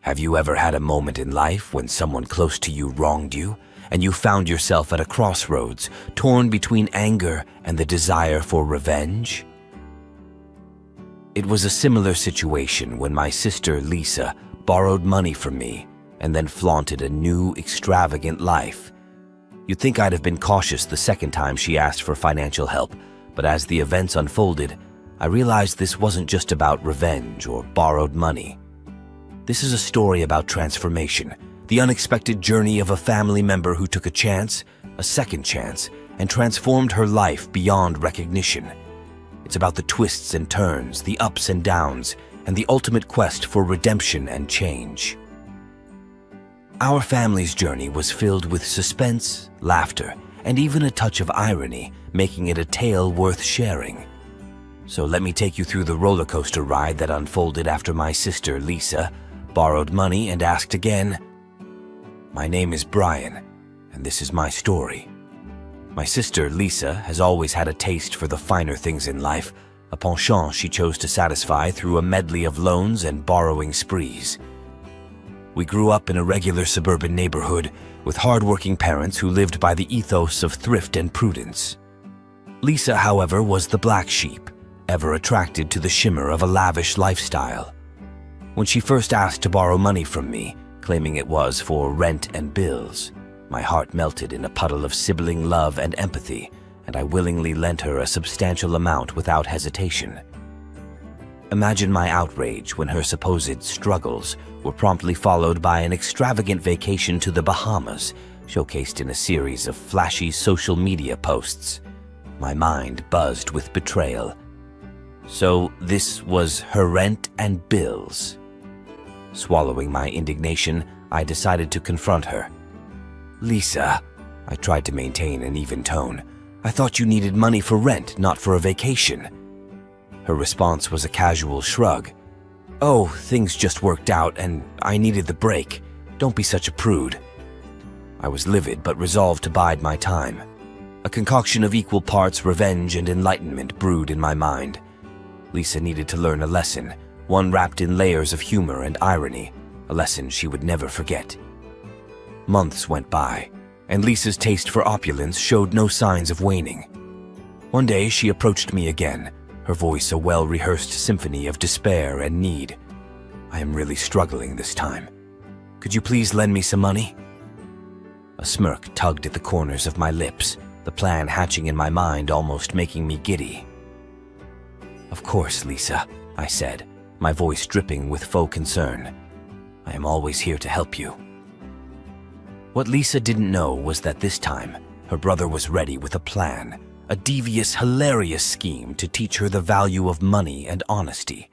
Have you ever had a moment in life when someone close to you wronged you, and you found yourself at a crossroads, torn between anger and the desire for revenge? It was a similar situation when my sister Lisa borrowed money from me and then flaunted a new, extravagant life. You'd think I'd have been cautious the second time she asked for financial help, but as the events unfolded, I realized this wasn't just about revenge or borrowed money. This is a story about transformation, the unexpected journey of a family member who took a chance, a second chance, and transformed her life beyond recognition. It's about the twists and turns, the ups and downs, and the ultimate quest for redemption and change. Our family's journey was filled with suspense, laughter, and even a touch of irony, making it a tale worth sharing. So let me take you through the roller coaster ride that unfolded after my sister Lisa borrowed money and asked again. My name is Brian, and this is my story. My sister Lisa has always had a taste for the finer things in life, a penchant she chose to satisfy through a medley of loans and borrowing sprees. We grew up in a regular suburban neighborhood with hardworking parents who lived by the ethos of thrift and prudence. Lisa, however, was the black sheep, ever attracted to the shimmer of a lavish lifestyle. When she first asked to borrow money from me, claiming it was for rent and bills, my heart melted in a puddle of sibling love and empathy, and I willingly lent her a substantial amount without hesitation. Imagine my outrage when her supposed struggles were promptly followed by an extravagant vacation to the Bahamas, showcased in a series of flashy social media posts. My mind buzzed with betrayal. So this was her rent and bills. Swallowing my indignation, I decided to confront her. Lisa, I tried to maintain an even tone. I thought you needed money for rent, not for a vacation. Her response was a casual shrug. Oh, things just worked out and I needed the break. Don't be such a prude. I was livid but resolved to bide my time. A concoction of equal parts revenge and enlightenment brewed in my mind. Lisa needed to learn a lesson, one wrapped in layers of humor and irony, a lesson she would never forget. Months went by, and Lisa's taste for opulence showed no signs of waning. One day she approached me again, her voice a well-rehearsed symphony of despair and need. I am really struggling this time. Could you please lend me some money? A smirk tugged at the corners of my lips, the plan hatching in my mind almost making me giddy. Of course, Lisa, I said, my voice dripping with faux concern. I am always here to help you. What Lisa didn't know was that this time, her brother was ready with a plan, a devious, hilarious scheme to teach her the value of money and honesty.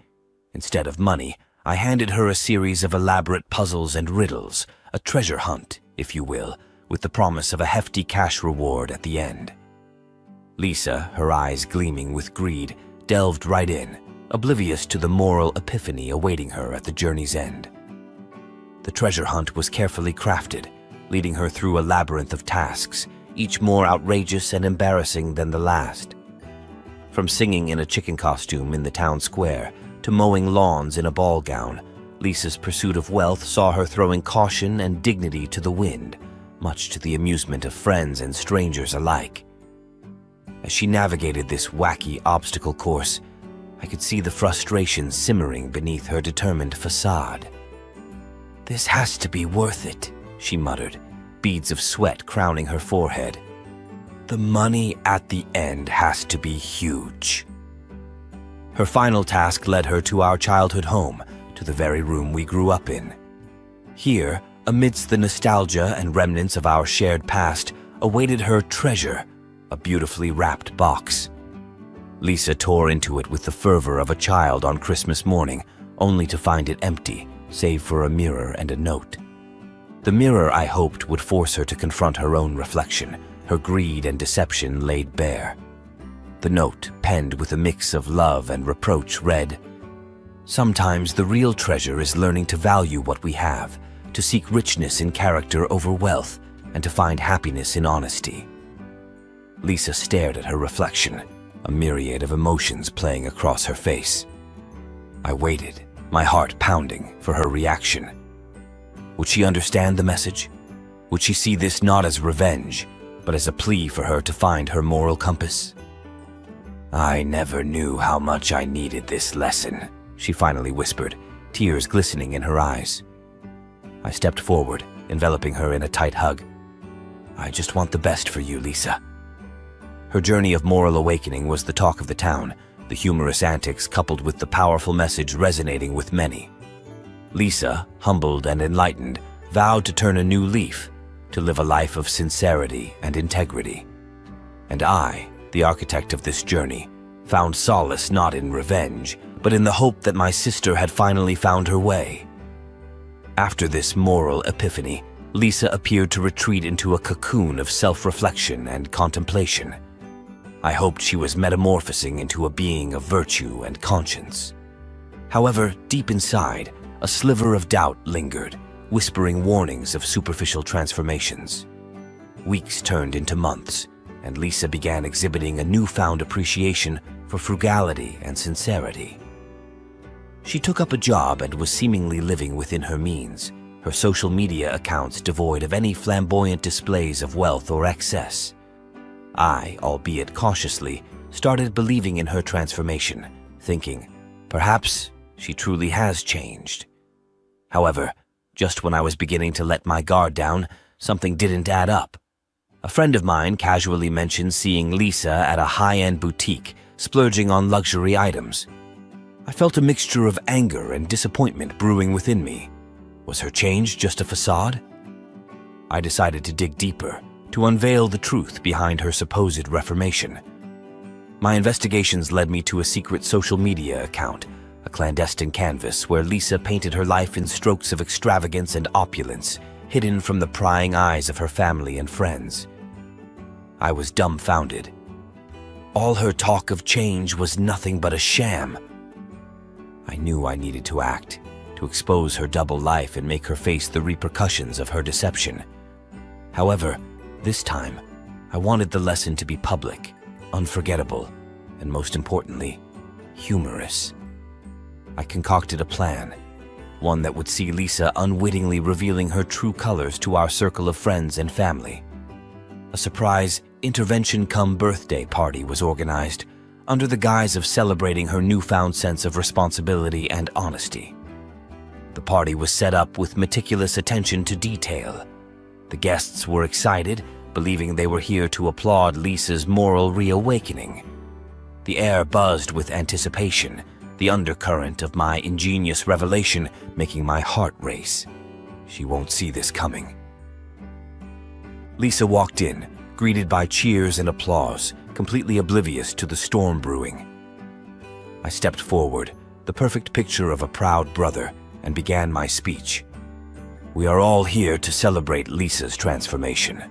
Instead of money, I handed her a series of elaborate puzzles and riddles, a treasure hunt, if you will, with the promise of a hefty cash reward at the end. Lisa, her eyes gleaming with greed, delved right in, oblivious to the moral epiphany awaiting her at the journey's end. The treasure hunt was carefully crafted, leading her through a labyrinth of tasks, each more outrageous and embarrassing than the last. From singing in a chicken costume in the town square to mowing lawns in a ball gown, Lisa's pursuit of wealth saw her throwing caution and dignity to the wind, much to the amusement of friends and strangers alike. As she navigated this wacky obstacle course, I could see the frustration simmering beneath her determined facade. This has to be worth it, she muttered, beads of sweat crowning her forehead. The money at the end has to be huge. Her final task led her to our childhood home, to the very room we grew up in. Here, amidst the nostalgia and remnants of our shared past, awaited her treasure, a beautifully wrapped box. Lisa tore into it with the fervor of a child on Christmas morning, only to find it empty, save for a mirror and a note. The mirror, I hoped, would force her to confront her own reflection, her greed and deception laid bare. The note, penned with a mix of love and reproach, read, "Sometimes the real treasure is learning to value what we have, to seek richness in character over wealth, and to find happiness in honesty." Lisa stared at her reflection, a myriad of emotions playing across her face. I waited, my heart pounding, for her reaction. Would she understand the message? Would she see this not as revenge, but as a plea for her to find her moral compass? "I never knew how much I needed this lesson," she finally whispered, tears glistening in her eyes. I stepped forward, enveloping her in a tight hug. "I just want the best for you, Lisa." Her journey of moral awakening was the talk of the town, the humorous antics coupled with the powerful message resonating with many. Lisa, humbled and enlightened, vowed to turn a new leaf, to live a life of sincerity and integrity. And I, the architect of this journey, found solace not in revenge, but in the hope that my sister had finally found her way. After this moral epiphany, Lisa appeared to retreat into a cocoon of self-reflection and contemplation. I hoped she was metamorphosing into a being of virtue and conscience. However, deep inside, a sliver of doubt lingered, whispering warnings of superficial transformations. Weeks turned into months, and Lisa began exhibiting a newfound appreciation for frugality and sincerity. She took up a job and was seemingly living within her means, her social media accounts devoid of any flamboyant displays of wealth or excess. I, albeit cautiously, started believing in her transformation, thinking, perhaps she truly has changed. However, just when I was beginning to let my guard down, something didn't add up. A friend of mine casually mentioned seeing Lisa at a high-end boutique, splurging on luxury items. I felt a mixture of anger and disappointment brewing within me. Was her change just a facade? I decided to dig deeper, to unveil the truth behind her supposed reformation. My investigations led me to a secret social media account, a clandestine canvas where Lisa painted her life in strokes of extravagance and opulence, hidden from the prying eyes of her family and friends. I was dumbfounded. All her talk of change was nothing but a sham. I knew I needed to act, to expose her double life and make her face the repercussions of her deception. However, this time, I wanted the lesson to be public, unforgettable, and most importantly, humorous. I concocted a plan, one that would see Lisa unwittingly revealing her true colors to our circle of friends and family. A surprise intervention-cum-birthday party was organized, under the guise of celebrating her newfound sense of responsibility and honesty. The party was set up with meticulous attention to detail. The guests were excited, believing they were here to applaud Lisa's moral reawakening. The air buzzed with anticipation, the undercurrent of my ingenious revelation making my heart race. She won't see this coming. Lisa walked in, greeted by cheers and applause, completely oblivious to the storm brewing. I stepped forward, the perfect picture of a proud brother, and began my speech. We are all here to celebrate Lisa's transformation.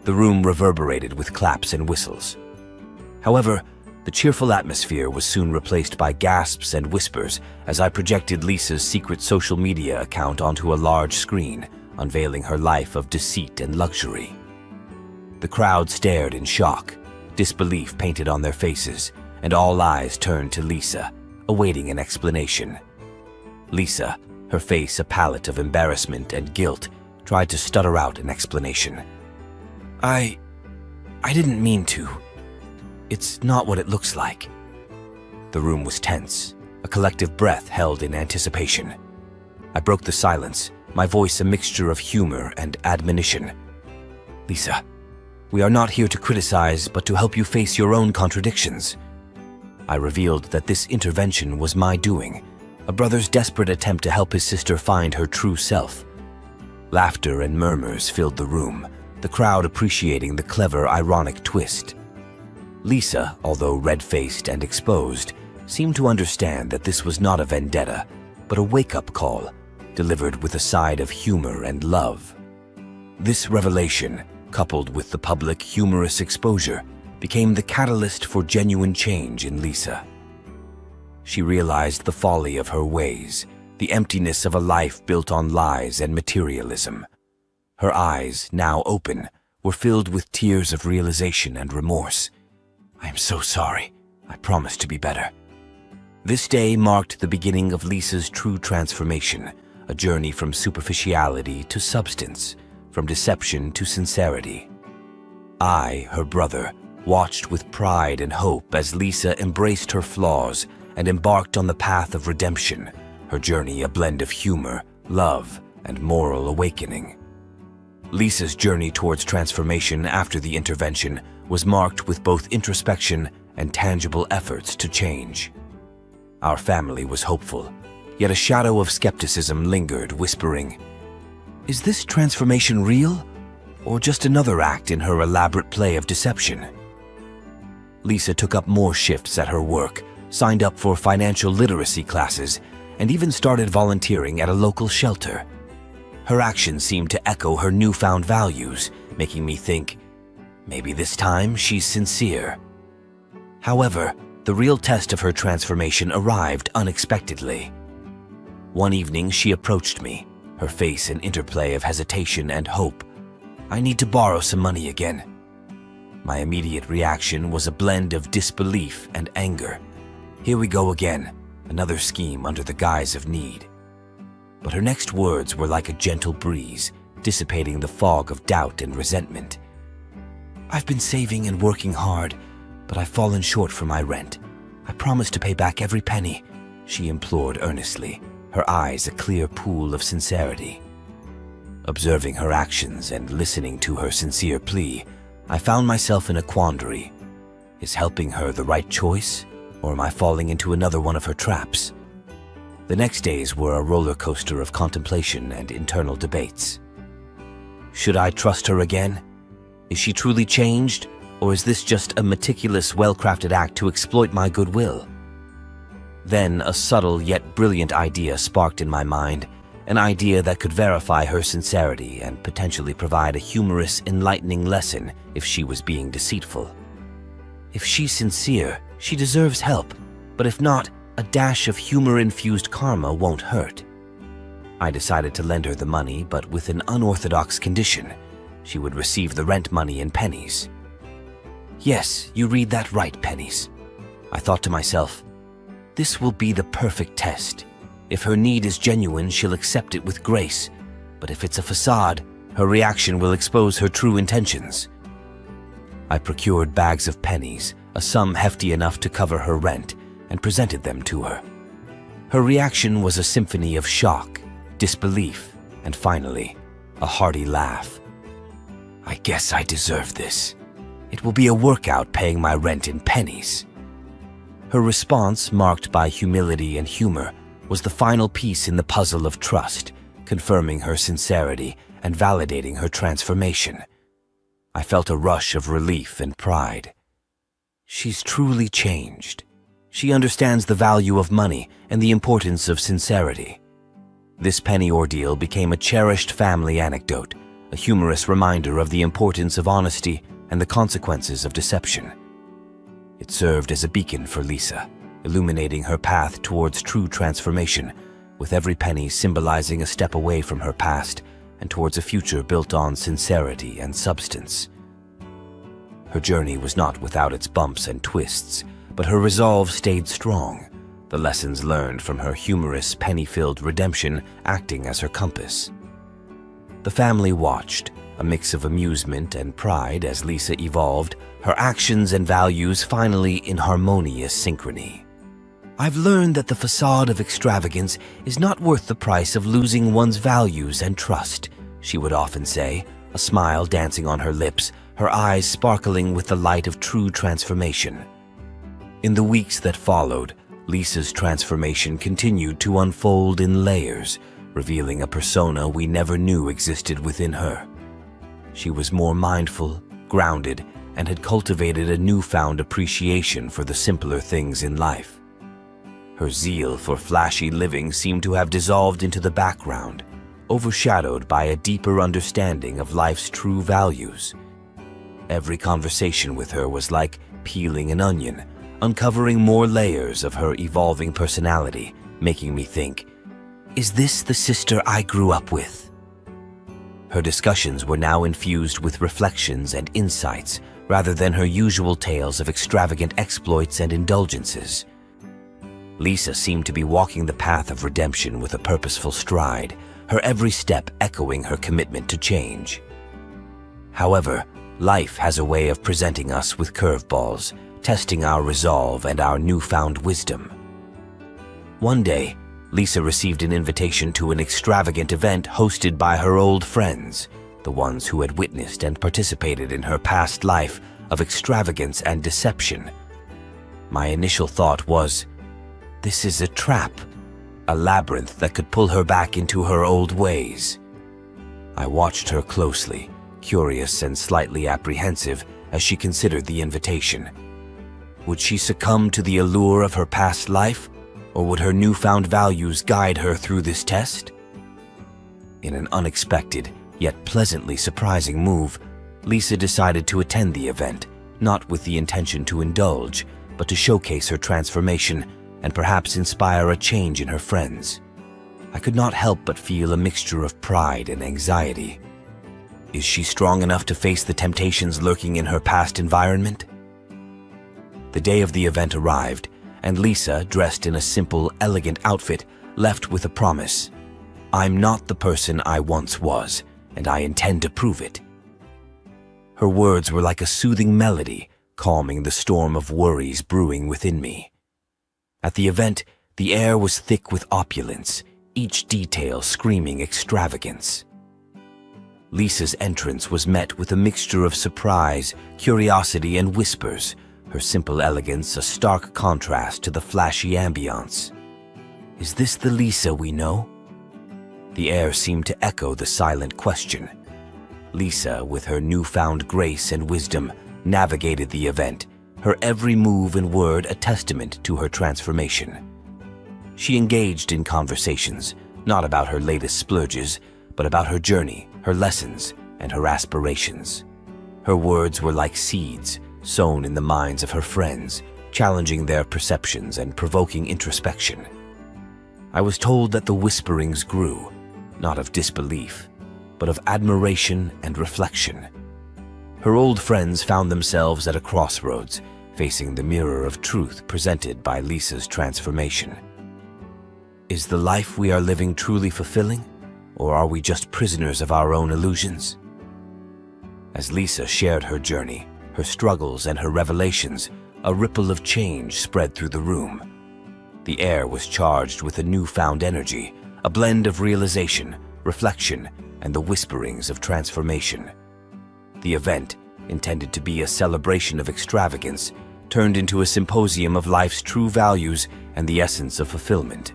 The room reverberated with claps and whistles. However, the cheerful atmosphere was soon replaced by gasps and whispers as I projected Lisa's secret social media account onto a large screen, unveiling her life of deceit and luxury. The crowd stared in shock, disbelief painted on their faces, and all eyes turned to Lisa, awaiting an explanation. Lisa, her face a palette of embarrassment and guilt, tried to stutter out an explanation. I didn't mean to. It's not what it looks like." The room was tense, a collective breath held in anticipation. I broke the silence, my voice a mixture of humor and admonition. "Lisa, we are not here to criticize, but to help you face your own contradictions." I revealed that this intervention was my doing, a brother's desperate attempt to help his sister find her true self. Laughter and murmurs filled the room, the crowd appreciating the clever, ironic twist. Lisa, although red-faced and exposed, seemed to understand that this was not a vendetta, but a wake-up call, delivered with a side of humor and love. This revelation, coupled with the public humorous exposure, became the catalyst for genuine change in Lisa. She realized the folly of her ways, the emptiness of a life built on lies and materialism. Her eyes, now open, were filled with tears of realization and remorse. "I am so sorry. I promise to be better." This day marked the beginning of Lisa's true transformation, a journey from superficiality to substance, from deception to sincerity. I, her brother, watched with pride and hope as Lisa embraced her flaws and embarked on the path of redemption, her journey a blend of humor, love, and moral awakening. Lisa's journey towards transformation after the intervention was marked with both introspection and tangible efforts to change. Our family was hopeful, yet a shadow of skepticism lingered, whispering, "Is this transformation real, or just another act in her elaborate play of deception?" Lisa took up more shifts at her work, signed up for financial literacy classes, and even started volunteering at a local shelter. Her actions seemed to echo her newfound values, making me think, maybe this time she's sincere. However, the real test of her transformation arrived unexpectedly. One evening, she approached me, her face an interplay of hesitation and hope. "I need to borrow some money again." My immediate reaction was a blend of disbelief and anger. Here we go again, another scheme under the guise of need. But her next words were like a gentle breeze, dissipating the fog of doubt and resentment. "I've been saving and working hard, but I've fallen short for my rent. I promise to pay back every penny," she implored earnestly, her eyes a clear pool of sincerity. Observing her actions and listening to her sincere plea, I found myself in a quandary. Is helping her the right choice, or am I falling into another one of her traps? The next days were a roller coaster of contemplation and internal debates. Should I trust her again? Is she truly changed, or is this just a meticulous, well-crafted act to exploit my goodwill? Then a subtle yet brilliant idea sparked in my mind, an idea that could verify her sincerity and potentially provide a humorous, enlightening lesson if she was being deceitful. If she's sincere, she deserves help, but if not, a dash of humor-infused karma won't hurt. I decided to lend her the money, but with an unorthodox condition. She would receive the rent money in pennies. Yes, you read that right, pennies. I thought to myself, this will be the perfect test. If her need is genuine, she'll accept it with grace, but if it's a facade, her reaction will expose her true intentions. I procured bags of pennies, a sum hefty enough to cover her rent, and presented them to her. Her reaction was a symphony of shock, disbelief, and finally, a hearty laugh. "I guess I deserve this. It will be a workout paying my rent in pennies." Her response, marked by humility and humor, was the final piece in the puzzle of trust, confirming her sincerity and validating her transformation. I felt a rush of relief and pride. She's truly changed. She understands the value of money and the importance of sincerity. This penny ordeal became a cherished family anecdote, a humorous reminder of the importance of honesty and the consequences of deception. It served as a beacon for Lisa, illuminating her path towards true transformation, with every penny symbolizing a step away from her past and towards a future built on sincerity and substance. Her journey was not without its bumps and twists, but her resolve stayed strong, the lessons learned from her humorous, penny-filled redemption acting as her compass. The family watched, a mix of amusement and pride as Lisa evolved, her actions and values finally in harmonious synchrony. "I've learned that the facade of extravagance is not worth the price of losing one's values and trust," she would often say, a smile dancing on her lips, her eyes sparkling with the light of true transformation. In the weeks that followed, Lisa's transformation continued to unfold in layers, revealing a persona we never knew existed within her. She was more mindful, grounded, and had cultivated a newfound appreciation for the simpler things in life. Her zeal for flashy living seemed to have dissolved into the background, overshadowed by a deeper understanding of life's true values. Every conversation with her was like peeling an onion, uncovering more layers of her evolving personality, making me think, is this the sister I grew up with? Her discussions were now infused with reflections and insights, rather than her usual tales of extravagant exploits and indulgences. Lisa seemed to be walking the path of redemption with a purposeful stride, her every step echoing her commitment to change. However, life has a way of presenting us with curveballs, testing our resolve and our newfound wisdom. One day, Lisa received an invitation to an extravagant event hosted by her old friends, the ones who had witnessed and participated in her past life of extravagance and deception. My initial thought was, this is a trap, a labyrinth that could pull her back into her old ways. I watched her closely, curious and slightly apprehensive as she considered the invitation. Would she succumb to the allure of her past life, or would her newfound values guide her through this test? In an unexpected, yet pleasantly surprising move, Lisa decided to attend the event, not with the intention to indulge, but to showcase her transformation and perhaps inspire a change in her friends. I could not help but feel a mixture of pride and anxiety. Is she strong enough to face the temptations lurking in her past environment? The day of the event arrived, and Lisa, dressed in a simple, elegant outfit, left with a promise. I'm not the person I once was, and I intend to prove it. Her words were like a soothing melody, calming the storm of worries brewing within me. At the event, the air was thick with opulence, each detail screaming extravagance. Lisa's entrance was met with a mixture of surprise, curiosity, and whispers, her simple elegance a stark contrast to the flashy ambiance. Is this the Lisa we know? The air seemed to echo the silent question. Lisa, with her newfound grace and wisdom, navigated the event, her every move and word a testament to her transformation. She engaged in conversations, not about her latest splurges, but about her journey, her lessons, and her aspirations. Her words were like seeds, sown in the minds of her friends, challenging their perceptions and provoking introspection. I was told that the whisperings grew, not of disbelief, but of admiration and reflection. Her old friends found themselves at a crossroads, facing the mirror of truth presented by Lisa's transformation. Is the life we are living truly fulfilling, or are we just prisoners of our own illusions? As Lisa shared her journey, her struggles and her revelations, a ripple of change spread through the room. The air was charged with a newfound energy, a blend of realization, reflection, and the whisperings of transformation. The event, intended to be a celebration of extravagance, turned into a symposium of life's true values and the essence of fulfillment.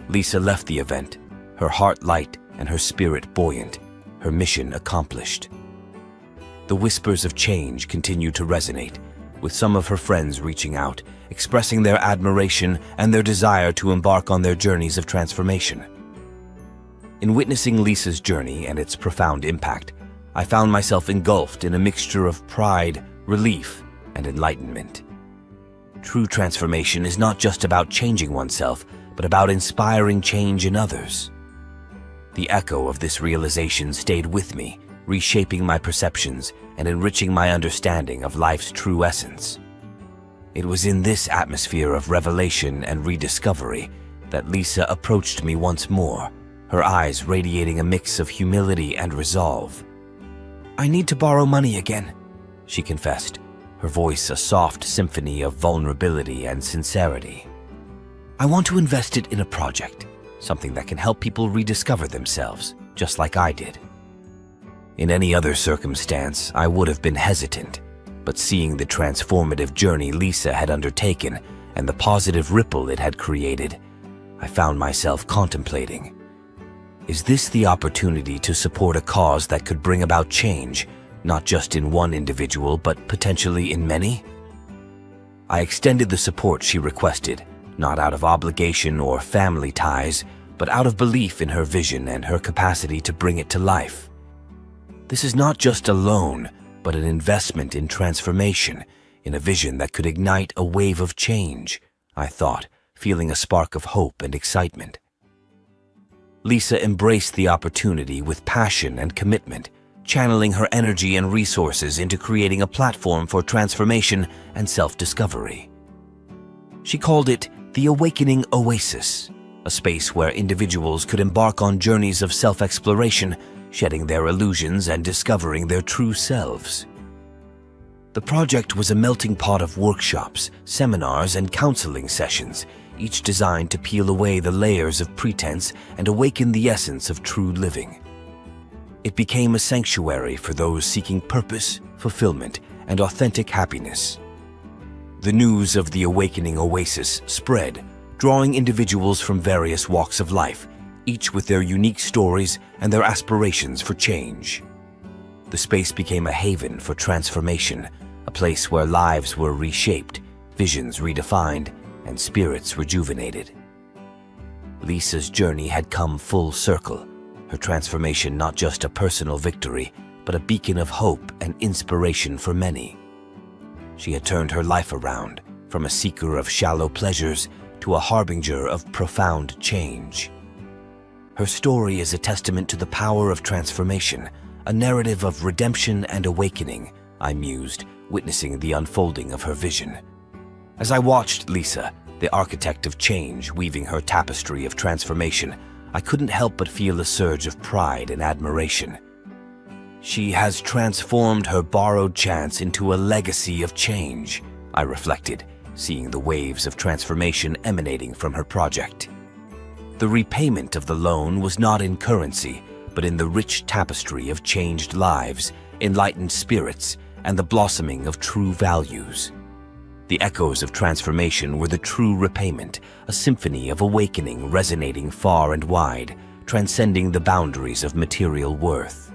Lisa left the event, her heart light and her spirit buoyant, her mission accomplished. The whispers of change continued to resonate, with some of her friends reaching out, expressing their admiration and their desire to embark on their journeys of transformation. In witnessing Lisa's journey and its profound impact, I found myself engulfed in a mixture of pride, relief, and enlightenment. True transformation is not just about changing oneself, but about inspiring change in others. The echo of this realization stayed with me, reshaping my perceptions and enriching my understanding of life's true essence. It was in this atmosphere of revelation and rediscovery that Lisa approached me once more, her eyes radiating a mix of humility and resolve. I need to borrow money again, she confessed, her voice a soft symphony of vulnerability and sincerity. I want to invest it in a project, something that can help people rediscover themselves, just like I did. In any other circumstance, I would have been hesitant, but seeing the transformative journey Lisa had undertaken and the positive ripple it had created, I found myself contemplating. Is this the opportunity to support a cause that could bring about change, not just in one individual, but potentially in many? I extended the support she requested, not out of obligation or family ties, but out of belief in her vision and her capacity to bring it to life. This is not just a loan, but an investment in transformation, in a vision that could ignite a wave of change, I thought, feeling a spark of hope and excitement. Lisa embraced the opportunity with passion and commitment, channeling her energy and resources into creating a platform for transformation and self-discovery. She called it the Awakening Oasis, a space where individuals could embark on journeys of self-exploration, shedding their illusions and discovering their true selves. The project was a melting pot of workshops, seminars, and counseling sessions, each designed to peel away the layers of pretense and awaken the essence of true living. It became a sanctuary for those seeking purpose, fulfillment, and authentic happiness. The news of the Awakening Oasis spread, drawing individuals from various walks of life, each with their unique stories and their aspirations for change. The space became a haven for transformation, a place where lives were reshaped, visions redefined, and spirits rejuvenated. Lisa's journey had come full circle, her transformation not just a personal victory, but a beacon of hope and inspiration for many. She had turned her life around, from a seeker of shallow pleasures to a harbinger of profound change. Her story is a testament to the power of transformation, a narrative of redemption and awakening, I mused, witnessing the unfolding of her vision. As I watched Lisa, the architect of change, weaving her tapestry of transformation, I couldn't help but feel a surge of pride and admiration. She has transformed her borrowed chance into a legacy of change, I reflected, seeing the waves of transformation emanating from her project. The repayment of the loan was not in currency, but in the rich tapestry of changed lives, enlightened spirits, and the blossoming of true values. The echoes of transformation were the true repayment, a symphony of awakening resonating far and wide, transcending the boundaries of material worth.